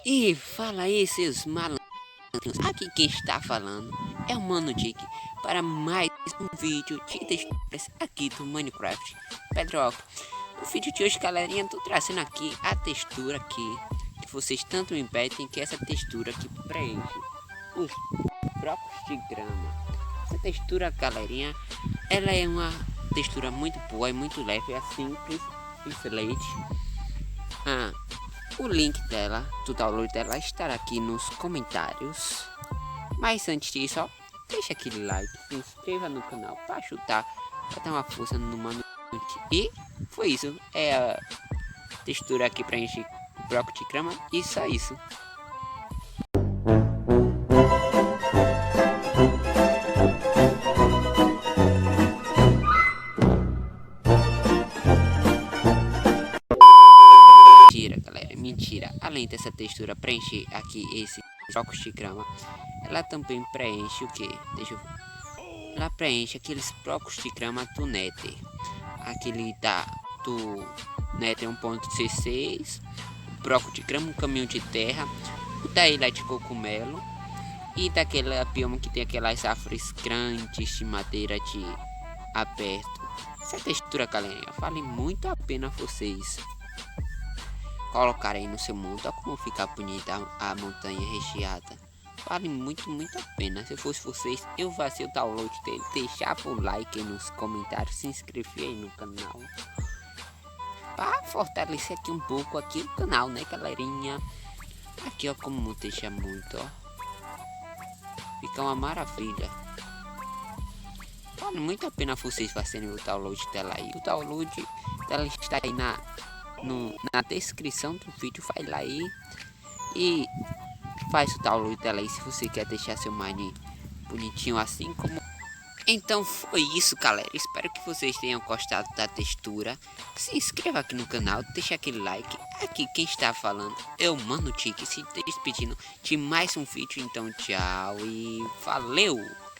E fala aí, seus malandros. Aqui quem está falando é o Mano Dick para mais um vídeo de texturas aqui do Minecraft Bedrock. No vídeo de hoje, galerinha, tô trazendo aqui a textura aqui que vocês tanto me pedem, que é essa textura que preenche os blocos de grama. Essa textura, galerinha, ela é uma textura muito boa e muito leve, é simples, excelente. O link dela, do download dela, estará aqui nos comentários. Mas antes disso, ó, deixa aquele like, se inscreva no canal para ajudar, para dar uma força no Mano. E foi isso, é a textura aqui para encher o bloco de grama e só isso. Mentira, galera, mentira. Além dessa textura preencher aqui esses blocos de grama, ela também preenche o que? Deixa eu ver. Ela preenche aqueles blocos de grama do Nether. Aquele do Nether 1.16, o bloco de grama, um caminhão de terra, o da ilha de cogumelo e daquela bioma que tem aquelas árvores grandes de madeira de aberto. Essa textura, galera, vale muito a pena vocês colocarem no seu mundo. Olha como fica bonita a montanha recheada. Vale muito a pena. Se fosse vocês, eu fazia o download dele, deixava o like aí nos comentários, se inscrevia aí no canal para fortalecer aqui um pouco aqui o canal, né, galerinha? Aqui, ó, como deixa muito, ó, fica uma maravilha. Vale muito a pena vocês fazerem o download dela aí. O download dela está aí na descrição do vídeo. Vai lá aí e faz o download dela aí se você quer deixar seu mine bonitinho assim como. Então foi isso, galera. Espero que vocês tenham gostado da textura. Se inscreva aqui no canal, deixa aquele like. Aqui quem está falando é o Mano Dick, se despedindo de mais um vídeo. Então tchau e valeu!